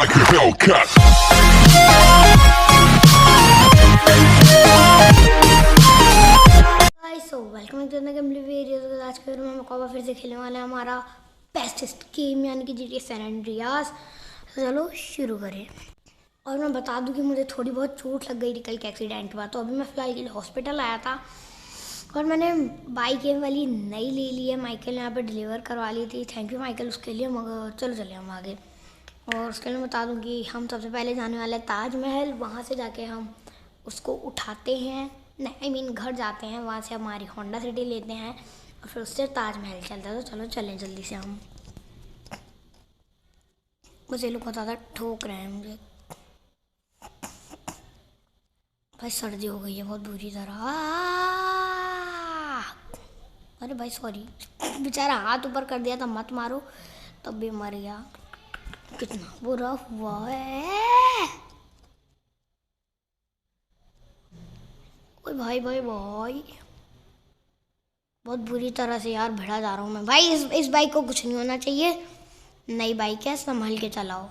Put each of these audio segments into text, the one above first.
like a Hellcat. So welcome to the game videos. आज के video में हम कौवा फिर से खेलने वाले हैं हमारा बेस्टेस्ट गेम यानी कि GTA सैन एंड्रियास। चलो शुरू करें। और मैं बता दूं कि मुझे थोड़ी बहुत चोट लग गई थी कल के एक्सीडेंट हुआ, तो अभी मैं फ़िलहाल के लिए हॉस्पिटल आया था और मैंने बाइक ये वाली नई ले ली है। माइकल ने यहाँ पे डिलीवर करवा ली थी, थैंक यू माइकल उसके लिए। मगर चलो चले हम आगे। और उसके लिए बता दूं कि हम सबसे पहले जाने वाले हैं ताजमहल। वहाँ से जाके हम उसको उठाते हैं, नहीं आई मीन घर जाते हैं, वहाँ से हमारी होंडा सिटी लेते हैं और फिर उससे ताजमहल चलते हैं। तो चलो चलें जल्दी से हम। मुझे लोग बहुत ज़्यादा ठोक रहे हैं मुझे। भाई सर्दी हो गई है बहुत बुरी तरह। अरे भाई सॉरी, बेचारा हाथ ऊपर कर दिया था, मत मारो, तब भी मर गया। कितना बुरा हुआ है। ओए भाई भाई भाई, बहुत बुरी तरह से यार भिड़ा जा रहा हूँ मैं भाई। इस बाइक को कुछ नहीं होना चाहिए, नई बाइक है, संभल के चलाओ।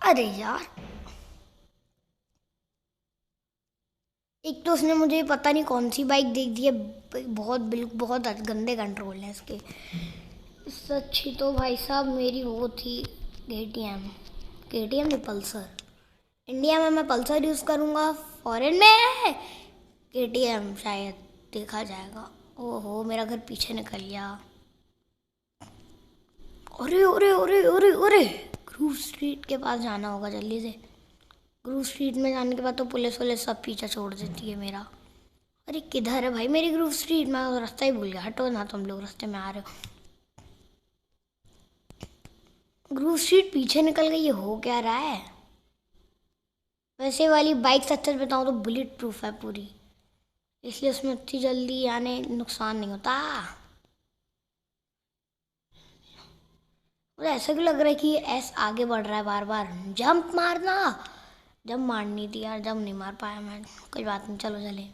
अरे यार, एक तो उसने मुझे पता नहीं कौन सी बाइक देख दी है। बहुत बिल्कुल बहुत गंदे कंट्रोल है इसके। इससे अच्छी तो भाई साहब मेरी वो थी KTM। KTM नहीं, पल्सर। इंडिया में मैं पल्सर यूज़ करूँगा, फॉरेन में KTM शायद देखा जाएगा। ओहो मेरा घर पीछे निकल गया। अरे अरे अरे अरे अरे, ग्रूव स्ट्रीट के पास जाना होगा जल्दी से। ग्रूव स्ट्रीट में जाने के बाद तो पुलिस वुलिस सब पीछा छोड़ देती है मेरा। अरे किधर है भाई मेरी ग्रूव स्ट्रीट? मैं तो रास्ता ही भूल गया। हटो ना, तुम लोग रास्ते में आ रहे हो। ग्रूव स्ट्रीट पीछे निकल गई, ये हो क्या रहा है? वैसे वाली बाइक सच बताऊँ तो बुलेट प्रूफ है पूरी, इसलिए उसमें इतनी जल्दी यानी नुकसान नहीं होता। मुझे ऐसा क्यों लग रहा है कि एस आगे बढ़ रहा है बार बार। जंप मारना, जंप मारनी थी यार, जंप नहीं मार पाया मैं। कोई बात नहीं, चलो चले।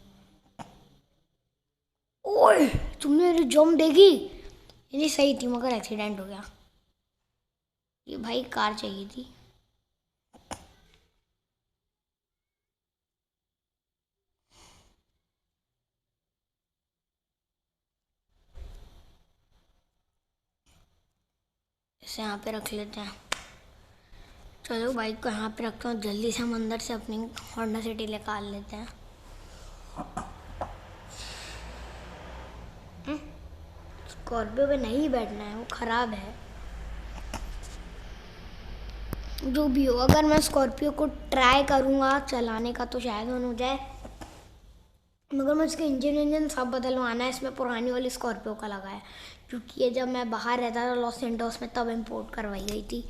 ओए तुमने मेरी जंप देखी? ये सही थी मगर एक्सीडेंट हो गया। ये भाई कार चाहिए थी। इसे यहाँ पे रख लेते हैं। चलो बाइक को यहाँ पे रखता हूँ, जल्दी से हम अंदर से अपनी होंडा सिटी निकाल लेते हैं। स्कॉर्पियो पे नहीं बैठना है, वो ख़राब है। जो भी हो, अगर मैं स्कॉर्पियो को ट्राई करूँगा चलाने का तो शायद हो जाए, मगर मैं इसके इंजन सब बदलवाना है। इसमें पुरानी वाली स्कॉर्पियो का लगा है, क्योंकि ये जब मैं बाहर रहता था लॉस एंटोस में तब इम्पोर्ट करवाई गई थी।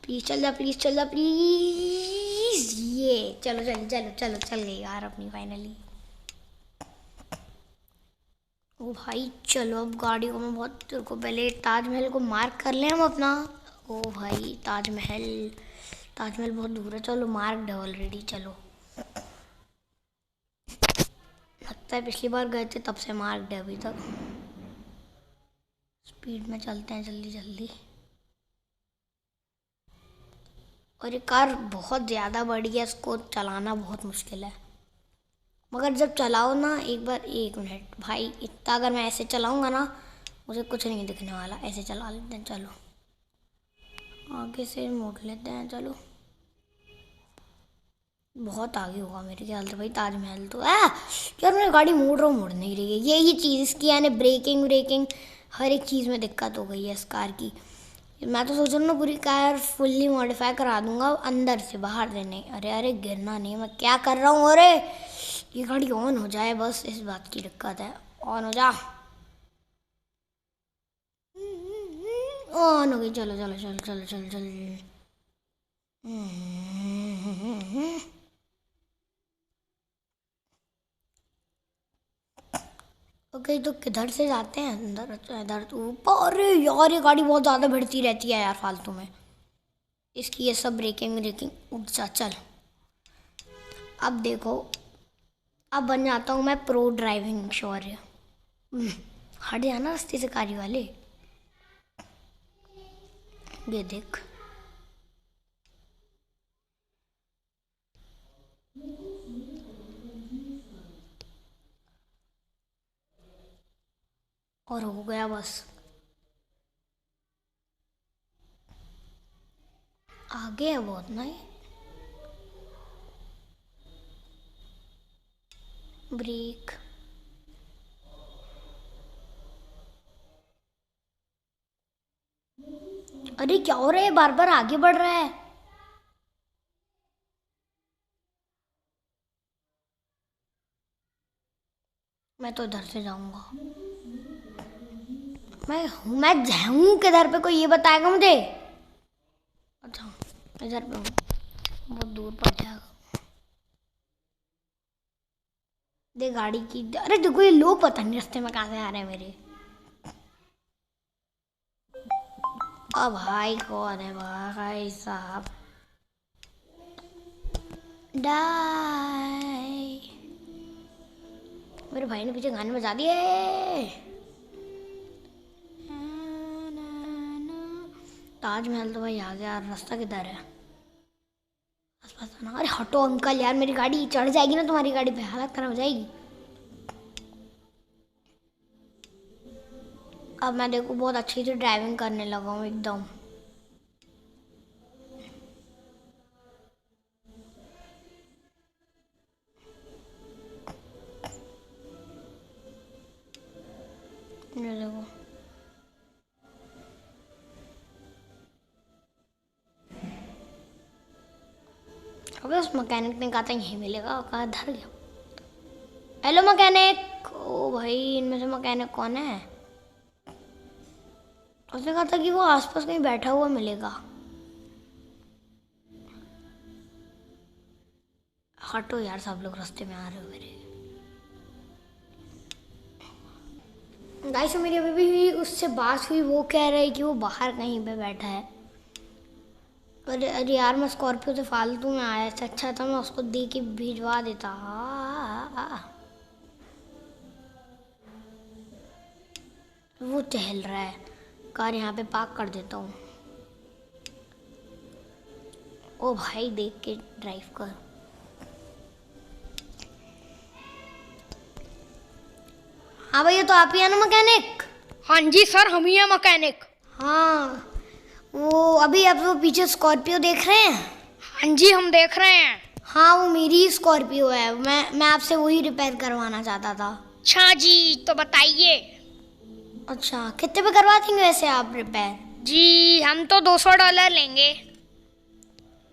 प्लीज़ चल जा, प्लीज़ चल जा, प्लीज़। ये चलो चलो चलो चलो, चल गई यार अपनी फाइनली। ओ भाई चलो, अब गाड़ी को मैं बहुत तेरे को पहले ताजमहल को मार्क कर लें हम अपना। ओ भाई ताजमहल, ताजमहल बहुत दूर है। चलो मार्क है ऑलरेडी, चलो। लगता है पिछली बार गए थे तब से मार्क है अभी तक। स्पीड में चलते हैं जल्दी जल्दी। और ये कार बहुत ज़्यादा बड़ी है, इसको चलाना बहुत मुश्किल है। मगर जब चलाओ ना एक बार, एक मिनट भाई, इतना अगर मैं ऐसे चलाऊंगा ना मुझे कुछ नहीं दिखने वाला। ऐसे चला लेते हैं, चलो आगे से मोड़ लेते हैं। चलो बहुत आगे होगा मेरे ख्याल से भाई ताजमहल तो। यार मैं गाड़ी मोड़ रहा हूँ, मोड़ नहीं रही है। यही चीज़ इसकी यानी ब्रेकिंग व्रेकिंग हर एक चीज़ में दिक्कत हो गई है इस कार की। मैं तो सोच रहा हूँ ना पूरी कार फुल्ली मॉडिफाई करा दूंगा अंदर से बाहर से। नहीं, अरे अरे गिरना नहीं, मैं क्या कर रहा हूँ? अरे ये गाड़ी ऑन हो जाए बस, इस बात की दिक्कत है। ऑन हो जा, ऑन हो गई। चलो चलो चलो चलो चलो चलो। ओके तो किधर से जाते हैं अंदर? अच्छा इधर तो ऊपर। अरे यार ये गाड़ी बहुत ज़्यादा भिड़ती रहती है यार फालतू में, इसकी ये सब ब्रेकिंग ब्रेकिंग। उठ जा चल। अब देखो, अब बन जाता हूँ मैं प्रो ड्राइविंग शौर्य। हट जाना रास्ते से कारी वाले। ये देख, और हो गया बस। आगे है बहुत ना ये। ब्रेक। अरे क्या हो रहा है, बार बार आगे बढ़ रहा है। मैं तो इधर से जाऊंगा। मैं जाऊँ किधर पे, कोई ये बताएगा मुझे? अच्छा इधर पे हूँ, बहुत दूर पड़ जाएगा। दे गाड़ी की। अरे देखो ये लोग पता नहीं रास्ते में कहाँ से आ रहे हैं मेरे। अब भाई कौन है भाई साहब? डाई। मेरे भाई ने पीछे गाने बजा दिए। ताजमहल तो भाई आ गया, रास्ता किधर है? आसपास ना। अरे हटो अंकल यार, मेरी गाड़ी चढ़ जाएगी ना तुम्हारी गाड़ी पे, हालत खराब हो जाएगी। अब मैं देखो बहुत अच्छी से ड्राइविंग करने लगा हूँ एकदम। ये देखो, अबे उस मैकेनिक ने कहा था यहीं मिलेगा, कहा धर गया। Hello mechanic. ओ भाई इनमें से मैकेनिक कौन है? उसने कहा था कि वो आसपास कहीं बैठा हुआ मिलेगा। हटो यार, सब लोग रास्ते में आ रहे हो मेरे। गाइस मेरी अभी भी उससे बात हुई, वो कह रहे कि वो बाहर कहीं पे बैठा है। अरे यार, मैं स्कॉर्पियो से फालतू में आया था, अच्छा था मैं उसको दे के भिजवा देता। वो टहल रहा है, कार यहाँ पे पार्क कर देता हूँ। ओ भाई देख के ड्राइव कर। हाँ भैया, तो आप ही है ना मैकेनिक? हाँ जी सर, हम ही हैं मैकेनिक। हाँ वो अभी आप वो पीछे स्कॉर्पियो देख रहे हैं? हाँ जी हम देख रहे हैं। हाँ वो मेरी स्कॉर्पियो है, मैं आपसे वही रिपेयर करवाना चाहता था। अच्छा जी, तो बताइए। अच्छा कितने पे करवा देंगे वैसे आप रिपेयर? जी हम तो $200 लेंगे।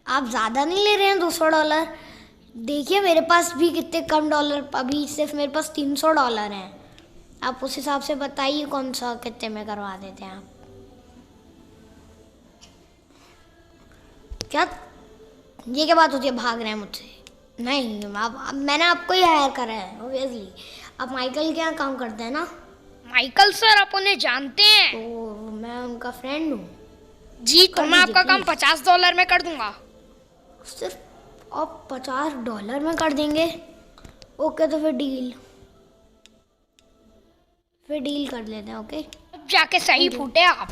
आप ज़्यादा नहीं ले रहे हैं $200? देखिए मेरे पास भी कितने कम डॉलर, अभी सिर्फ मेरे पास $300 हैं। आप उस हिसाब से बताइए कौन सा कितने में करवा देते हैं आप। क्या ये क्या बात होती है, भाग रहे हैं मुझसे? नहीं आप, मैंने आपको ही हायर करा है ऑब्वियसली। आप माइकल के यहाँ काम करते हैं ना? माइकल सर आप उन्हें जानते हैं? तो मैं उनका फ्रेंड हूँ। जी तो मैं आपका काम $50 में कर दूंगा। सिर्फ आप $50 में कर देंगे? ओके तो फिर डील कर लेते हैं। ओके अब जाके सही फूटे आप।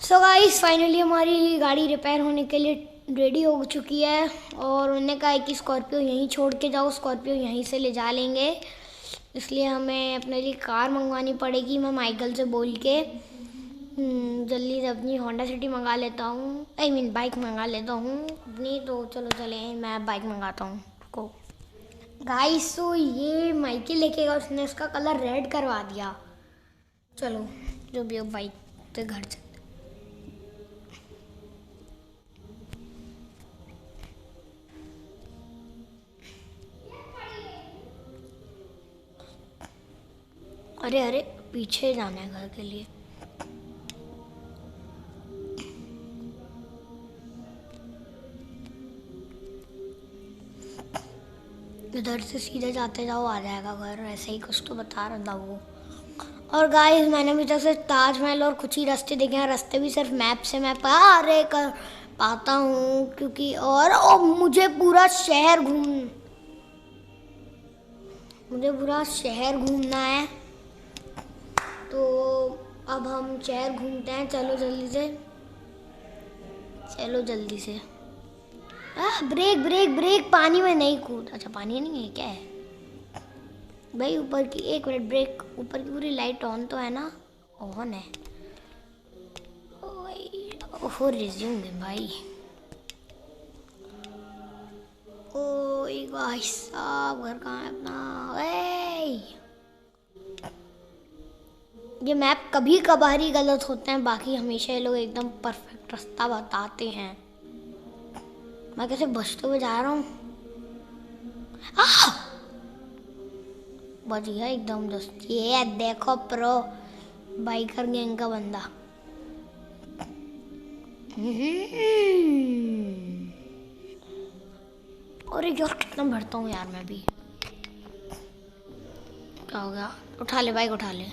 सो गाइस फाइनली हमारी गाड़ी रिपेयर होने के लिए रेडी हो चुकी है, और उन्होंने कहा है कि स्कॉर्पियो यहीं छोड़ के जाओ, स्कॉर्पियो यहीं से ले जा लेंगे। इसलिए हमें अपने लिए कार मंगवानी पड़ेगी। मैं माइकल से बोल के जल्दी से अपनी होंडा सिटी मंगा लेता हूँ, आई मीन बाइक मंगा लेता हूँ अपनी। तो चलो चले, मैं बाइक मंगाता हूँ को। गाइस तो ये माइकल लेके गया, उसने इसका कलर रेड करवा दिया। चलो जो भी हो, बाइक पे घर चलते। अरे पीछे जाना है घर के लिए। इधर से सीधे जाते जाओ आ जाएगा घर, ऐसे ही कुछ तो बता रहा था वो। और गाइस मैंने अभी तक से ताजमहल और कुछ ही रास्ते देखे हैं, रास्ते भी सिर्फ मैप से मैं पार कर पाता हूँ, क्योंकि और मुझे पूरा शहर घूमना है। तो अब हम शहर घूमते हैं, चलो जल्दी से, चलो जल्दी से। ब्रेक ब्रेक ब्रेक, पानी में नहीं कूद। अच्छा पानी नहीं है, क्या है भाई? ऊपर की, एक मिनट, ब्रेक, ऊपर की पूरी लाइट ऑन तो है ना? ऑन है। ओहो रिज्यूम है भाई। ओए भाई साहब, घर कहाँ है अपना? ये मैप कभी कभार ही गलत होते हैं, बाकी हमेशा ये लोग एकदम परफेक्ट रास्ता बताते हैं। मैं कैसे बचते हुए जा रहा हूँ? बच गया एकदम दोस्त। ये देखो प्रो बाइकर गैंग का बंदा। अरे यार कितना भरता हूँ यार मैं भी। क्या हो गया? उठा ले बाइक, उठा ले।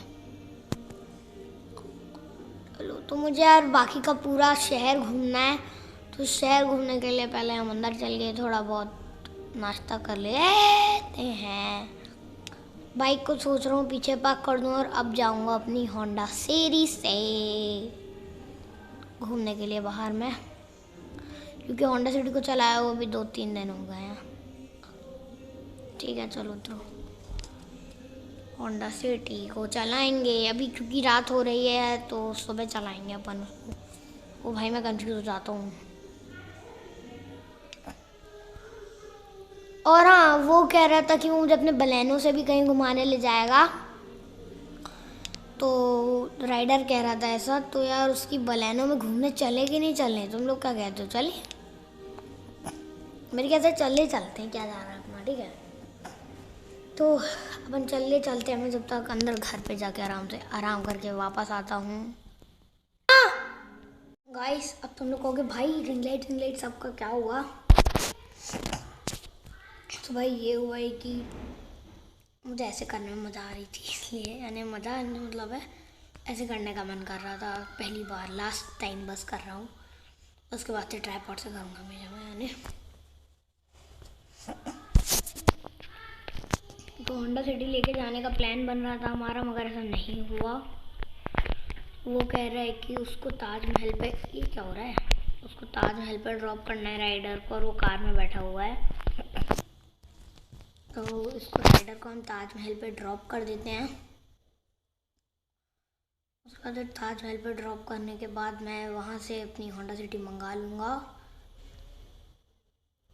चलो तो मुझे यार बाकी का पूरा शहर घूमना है, तो शहर घूमने के लिए पहले हम अंदर चल गए, थोड़ा बहुत नाश्ता कर लेते हैं। बाइक को सोच रहा हूँ पीछे पार्क कर दूँ और अब जाऊँगा अपनी होंडा सिटी से घूमने के लिए बाहर में, क्योंकि होंडा सिटी को चलाया हुआ भी 2-3 दिन हो गए हैं। ठीक है चलो उतरो, होंडा सिटी को चलाएंगे अभी, क्योंकि रात हो रही है तो सुबह चलाएंगे अपन उसको। वो भाई मैं कंफ्यूज हो जाता हूँ। और हाँ, वो कह रहा था कि वो मुझे अपने बलेनो से भी कहीं घुमाने ले जाएगा, तो राइडर कह रहा था ऐसा। तो यार उसकी बलेनो में घूमने चले कि नहीं चले? तुम लोग क्या कहते हो? चले? मेरे ख्याल से चले चलते हैं, क्या जा रहा है अपना। ठीक है तो अपन चलते हैं, मैं जब तक अंदर घर पे जाके आराम करके वापस आता हूँ। गाइस अब तुम लोग कहोगे भाई रिंग लाइट सबका क्या हुआ? तो भाई ये हुआ है कि मुझे ऐसे करने में मज़ा आ रही थी, इसलिए, यानी मज़ा मतलब है ऐसे करने का मन कर रहा था। पहली बार, लास्ट टाइम बस कर रहा हूँ, उसके बाद से ट्राइपॉड से करूँगा मैं, यानी तो होंडा सिटी लेके जाने का प्लान बन रहा था हमारा, मगर ऐसा नहीं हुआ। वो कह रहा है कि उसको ताजमहल पे, ये क्या हो रहा है, उसको ताजमहल पे ड्रॉप करना है राइडर को, और वो कार में बैठा हुआ है। तो इसको, राइडर को हम ताजमहल पे ड्रॉप कर देते हैं। उसके बाद ताजमहल पे ड्रॉप करने के बाद मैं वहाँ से अपनी होंडा सिटी मंगा लूँगा,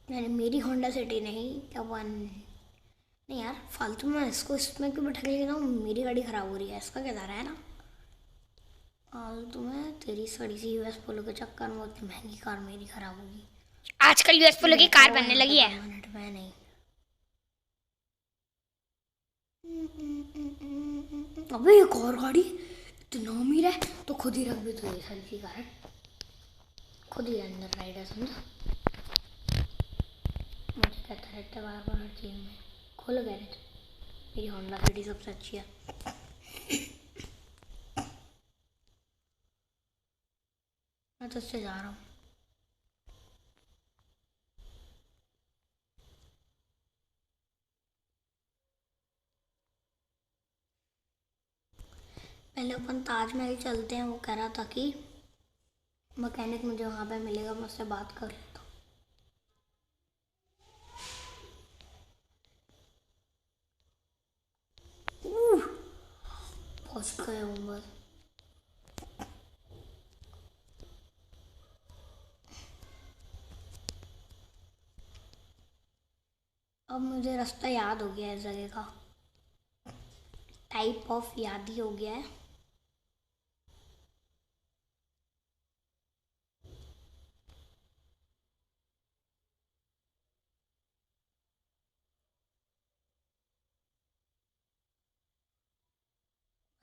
यानी मेरी होंडा सिटी नहीं, क्या वन नहीं यार, फालतू में इसको इसमें क्यों बैठा के लेना? मेरी गाड़ी ख़राब हो रही है, इसका क्या जा रहा है ना फालतू में। तेरी सड़ी सी यूएस पोलो के चक्कर में उतनी महंगी कार मेरी ख़राब होगी। आजकल यूएस पोलो की कार बनने लगी है। मैं नहीं। अबे एक और गाड़ी, इतना अमीर है तो खुद ही रख भी, तो ये सारी सी कार खुद ही अंदर राइडर, समझा? मुझे कहता रहता बार बार हर चीज़ में। खोलो गैरेज, मेरी होंडा सिटी सबसे अच्छी है। मैं तो उससे जा रहा हूँ। पहले अपन ताजमहल चलते हैं, वो कह रहा था कि मैकेनिक मुझे वहाँ पे मिलेगा, मैं उससे बात कर लेता हूँ। पहुँच गए हूँ बस। अब मुझे रास्ता याद हो गया है, इस जगह का टाइप ऑफ याद ही हो गया है।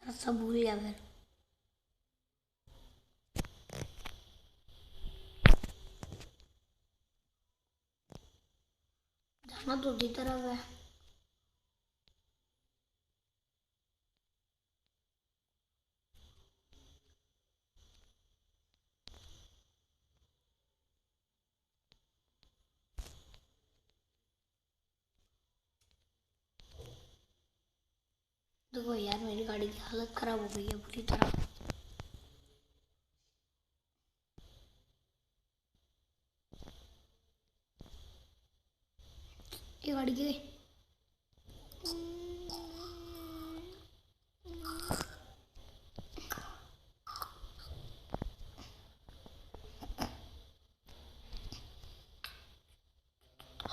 रास्ता भूल गया फिर। जाना तो उसी तरफ है। देखो यार, मेरी गाड़ी की हालत खराब हो गई है पूरी तरह। ये गाड़ी की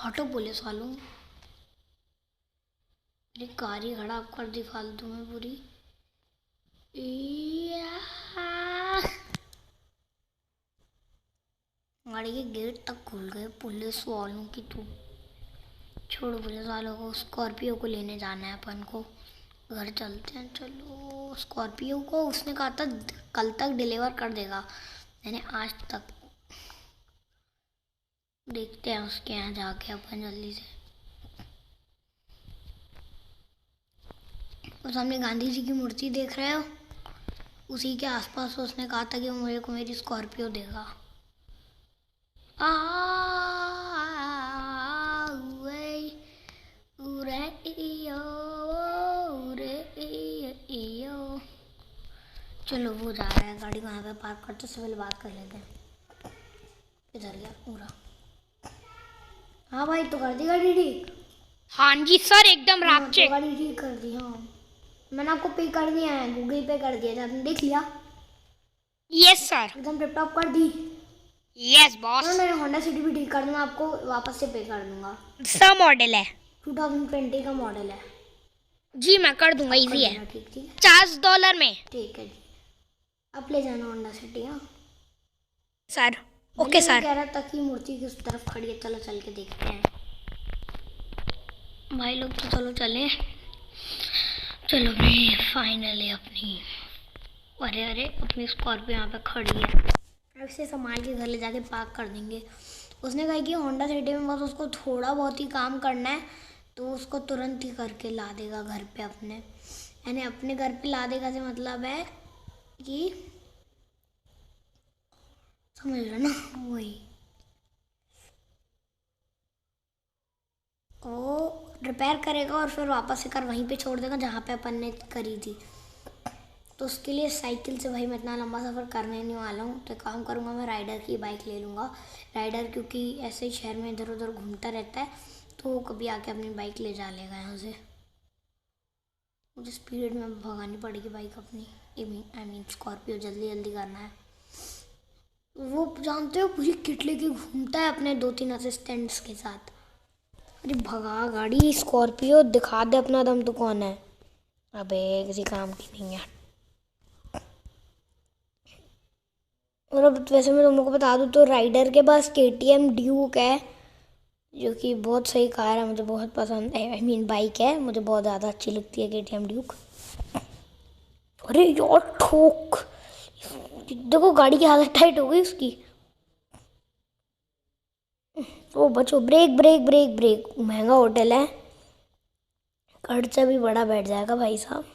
ऑटो पुलिस वालों, मेरी कार ही खराब कर दी फालतू में पूरी। गाड़ी के गेट तक खुल गए पुलिस वालों की। तो छोड़ो पुलिस वालों को, स्कॉर्पियो को लेने जाना है अपन को। घर चलते हैं, चलो। स्कॉर्पियो को उसने कहा था कल तक डिलीवर कर देगा, मैंने आज तक। देखते हैं उसके यहाँ जाके अपन जल्दी से। और सामने गांधी जी की मूर्ति देख रहे हो, उसी के आसपास उसने कहा था कि वो मेरे को मेरी स्कॉर्पियो देगा। चलो वो जा रहा है, गाड़ी वहाँ पे पार्क करते से पहले बात कर लेते हैं। इधर गया पूरा। हाँ भाई, तो कर दी गाड़ी ठीक? हाँ जी सर, एकदम हाँ, रैप तो चेक। गाड़ी ठीक कर दी। हाँ, मैंने आपको पे कर दिया है, गूगल पे कर दिया था, आपने देख लिया? Yes sir. एकदम टिप टॉप कर दी। Yes boss. मैं होंडा सिटी भी ठीक कर दूंगा, आपको वापस से पे कर दूंगा। सा मॉडल है 2020 का मॉडल है। जी, मैं कर दूंगा, आप कर इजी है। देना, ठीक ठीक है। $50 में। ठीक है जी, आप ले जाना होंडा सिटी। हाँ सर भले ओके मैं सर। कह रहा था कि मूर्ति किस तरफ खड़ी है, चलो चल के देखते हैं भाई लोग। तो चलो चले, चलो भाई। फाइनली अपनी, अरे अरे, अपनी स्कॉर्पियो यहाँ पे खड़ी है। अब इसे संभाल के घर ले जाके पार्क कर देंगे। उसने कहा कि होंडा सिटी में बस उसको थोड़ा बहुत ही काम करना है, तो उसको तुरंत ही करके ला देगा घर पे अपने, यानी अपने घर पे ला देगा से मतलब है कि, समझ रहे ना, वही वो रिपेयर करेगा और फिर वापस से कर वहीं पे छोड़ देगा जहाँ पे अपन ने करी थी। तो उसके लिए साइकिल से भाई मैं इतना लंबा सफ़र करने नहीं वाला हूँ, तो काम करूँगा, मैं राइडर की बाइक ले लूँगा। राइडर क्योंकि ऐसे ही शहर में इधर उधर घूमता रहता है, तो वो कभी आके अपनी बाइक ले जा लेगा यहाँ से। मुझे स्पीड में भगानी पड़ेगी बाइक अपनी, आई मीन स्कॉर्पियो, जल्दी जल्दी करना है। वो जानते हो पूरी किट लेके घूमता है अपने 2-3 असिस्टेंट्स के साथ। अरे भगा गाड़ी, स्कॉर्पियो दिखा दे अपना दम, तो कौन है? अबे किसी काम की नहीं है। और अब वैसे मैं तुम लोग को बता दूँ तो राइडर के पास KTM ड्यूक है, जो कि बहुत सही कार है, मुझे बहुत पसंद है। आई मीन बाइक है, मुझे बहुत ज़्यादा अच्छी लगती है KTM ड्यूक। अरे यार ठोक, देखो गाड़ी की हालत टाइट हो गई उसकी। ओ बचो, ब्रेक ब्रेक ब्रेक ब्रेक। महंगा होटल है, खर्चा भी बड़ा बैठ जाएगा भाई साहब।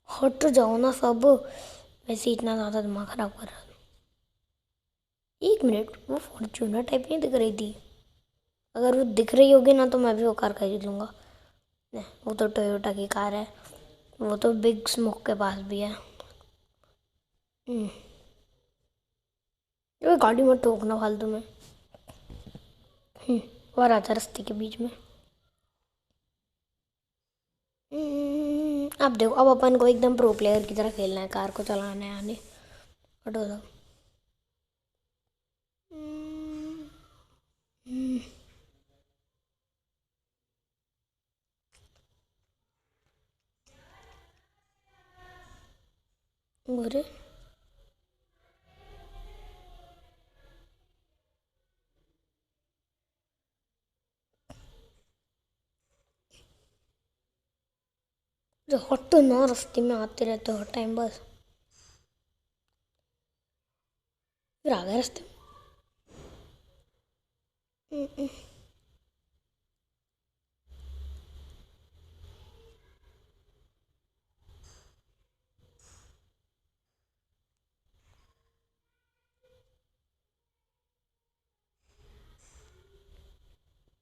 हट तो जाओ ना सब, वैसे इतना ज़्यादा दिमाग खराब कर रहा था। 1 मिनट, वो फॉर्च्यूनर टाइप नहीं दिख रही थी? अगर वो दिख रही होगी ना तो मैं भी वो कार खरीद लूँगा। नहीं, वो तो टोयोटा की कार है, वो तो बिग स्मोक के पास भी है। ये गाड़ी मत ठोकना फालतू में। और आता रास्ते के बीच में। अब देखो, अब अपन को एकदम प्रो प्लेयर की तरह खेलना है, कार को चलाना है आने। हटो दो। अरे हट तो ना, रास्ते में आते रहते हो हर टाइम बस। फिर आ गए रास्ते में।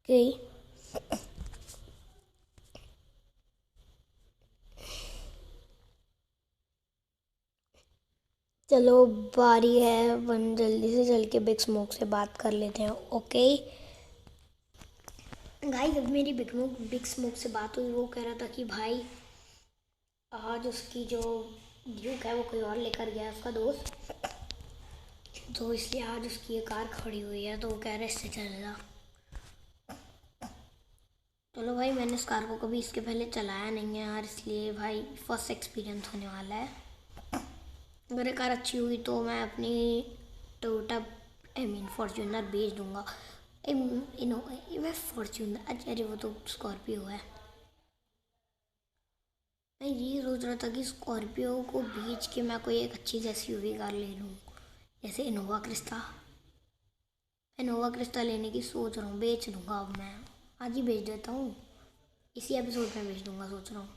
गई। चलो बारी है, अपन जल्दी से चल के बिग स्मोक से बात कर लेते हैं। ओके गाइस, अब मेरी बिग स्मोक से बात हुई। वो कह रहा था कि भाई आज उसकी जो ड्यूक है वो कोई और लेकर गया है, उसका दोस्त, तो इसलिए आज उसकी ये कार खड़ी हुई है, तो वो कह रहा है इससे चल जा। चलो भाई, मैंने इस कार को कभी इसके पहले चलाया नहीं है यार, इसलिए भाई फर्स्ट एक्सपीरियंस होने वाला है। अगर ये कार अच्छी हुई तो मैं अपनी टोयोटा फॉर्च्यूनर बेच दूंगा। मैं फॉर्च्यूनर, अरे वो तो स्कॉर्पियो है। मैं ये सोच रहा था कि स्कॉर्पियो को बेच के मैं कोई एक अच्छी सी एसयूवी कार ले लूँ, जैसे इनोवा क्रिस्टा लेने की सोच रहा हूँ। बेच दूंगा, अब मैं आज ही बेच देता हूँ, इसी एपिसोड में बेच दूंगा सोच रहा हूँ।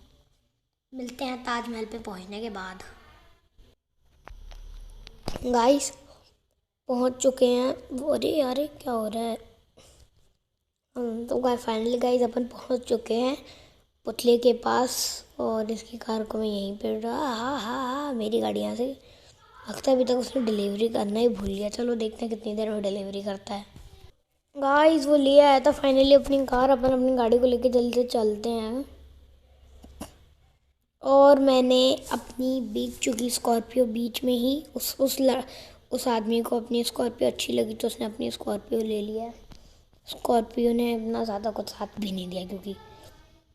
मिलते हैं ताजमहल पे पहुँचने के बाद। गाइस पहुँच चुके हैं। अरे यार क्या हो रहा है? तो फाइनली गाइस अपन पहुँच चुके हैं पुतले के पास, और इसकी कार को मैं यहीं पे हाँ, मेरी गाड़ी यहाँ से। लगता है अभी तक उसने डिलीवरी करना ही भूल गया। चलो देखते हैं कितनी देर में डिलीवरी करता है। गाइस वो ले आया था फाइनली अपनी कार। अपन अपनी गाड़ी को लेके जल्दी से चलते हैं। और मैंने अपनी बेच चुकी स्कॉर्पियो बीच में ही। उस आदमी को अपनी स्कॉर्पियो अच्छी लगी तो उसने अपनी स्कॉर्पियो ले लिया। स्कॉर्पियो ने अपना ज़्यादा कुछ साथ भी नहीं दिया, क्योंकि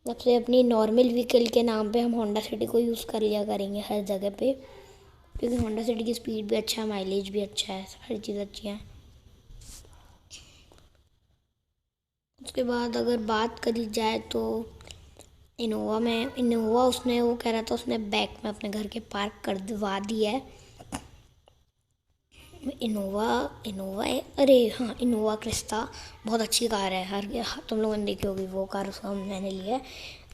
जब से अपनी नॉर्मल व्हीकल के नाम पे हम होंडा सिटी को यूज़ कर लिया करेंगे हर जगह पे, क्योंकि होंडा सिटी की स्पीड भी अच्छा है, माइलेज भी अच्छा है, हर चीज़ अच्छी है। उसके बाद अगर बात करी जाए तो इनोवा उसने, वो कह रहा था उसने बैक में अपने घर के पार्क कर दिवा दी है। इनोवा है, अरे हाँ इनोवा क्रिस्टा बहुत अच्छी कार है। तुम लोगों ने देखी होगी वो कार, उसका मैंने लिया है।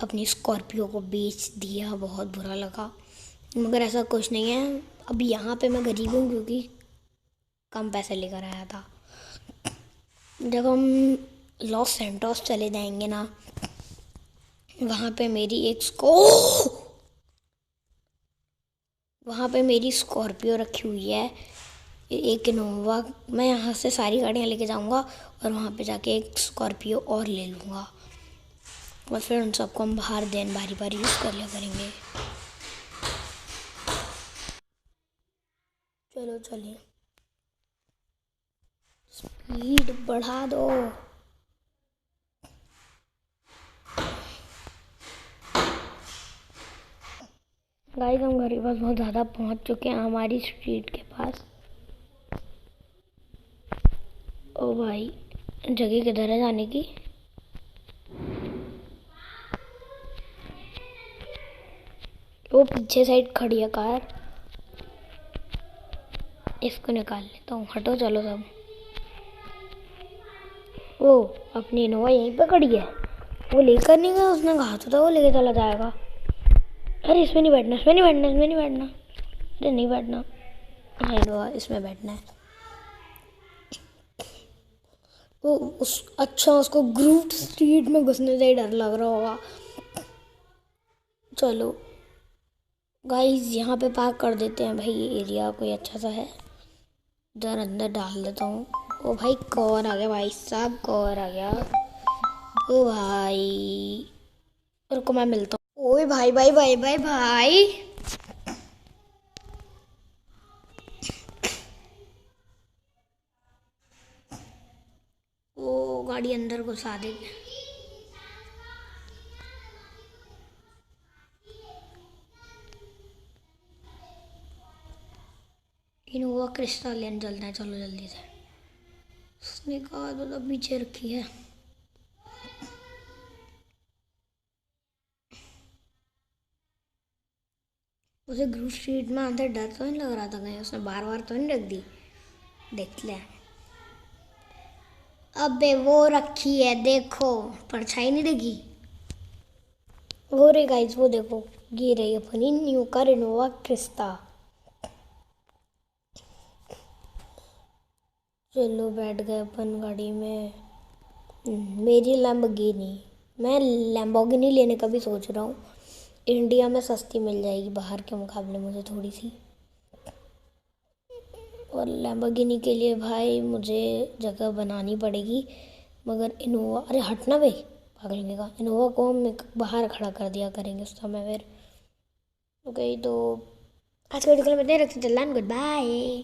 अपनी स्कॉर्पियो को बेच दिया, बहुत बुरा लगा, मगर ऐसा कुछ नहीं है। अब यहाँ पे मैं गरीब हूँ क्योंकि कम पैसे लेकर आया था। जब हम लॉस सैंटोस चले जाएंगे ना, वहाँ पे मेरी स्कॉर्पियो रखी हुई है, एक इनोवा। मैं यहाँ से सारी गाड़ियाँ लेके जाऊँगा और वहाँ पे जाके एक स्कॉर्पियो और ले लूँगा, और फिर उन सबको हम बाहर बारी बारी यूज़ कर लिया करेंगे। चलो चलिए, स्पीड बढ़ा दो। गाइस हम घर के पास बहुत ज़्यादा पहुँच चुके हैं, हमारी स्ट्रीट के पास। ओ भाई, जगह किधर है जाने की? वो पीछे साइड खड़ी है कार, इसको निकाल लेता हूँ। हटो चलो सब। वो अपनी इनोवा यहीं पे खड़ी है, वो लेकर नहीं गया। उसने कहा तो था वो लेके चला जाएगा। अरे इसमें नहीं बैठना, इसमें नहीं बैठना, इसमें नहीं बैठना, अरे नहीं बैठना। हाँ इसमें बैठना है। वो अच्छा उसको ग्रूव स्ट्रीट में घुसने से ही डर लग रहा होगा। चलो गाइस यहाँ पे पार्क कर देते हैं भाई, ये एरिया कोई अच्छा सा है, इधर अंदर डाल देता हूँ। ओ भाई कौन आ गया? भाई साहब कौन आ गया? ओ भाई रुको मैं मिलता हूँ। ओए भाई भाई भाई भाई भाई, ओ गाड़ी अंदर घुसा दे। इनोवा क्रिस्टा लेने चलते हैं, चलो जल्दी से। उसने कहा तो पीछे रखी है। उसे ग्रूव स्ट्रीट में अंदर डर तो नहीं लग रहा था कहीं उसने बार बार तो नहीं रख दी? देख ले, अबे वो रखी है देखो, परछाई नहीं दिखी। वो रे गाइस वो देखो, ये रही अपनी न्यू कार इनोवा क्रिस्टा। चलो बैठ गए अपन गाड़ी में। मेरी लैम्बोर्गिनी, मैं लैम्बोर्गिनी लेने का भी सोच रहा हूँ। इंडिया में सस्ती मिल जाएगी बाहर के मुकाबले मुझे थोड़ी सी। और लैम्बोर्गिनी के लिए भाई मुझे जगह बनानी पड़ेगी, मगर इनोवा, अरे हटना भाई पागल का, इनोवा को हम बाहर खड़ा कर दिया करेंगे उस समय फिर। ओके, तो आज का वीडियो में देर रखते, गुड बाय।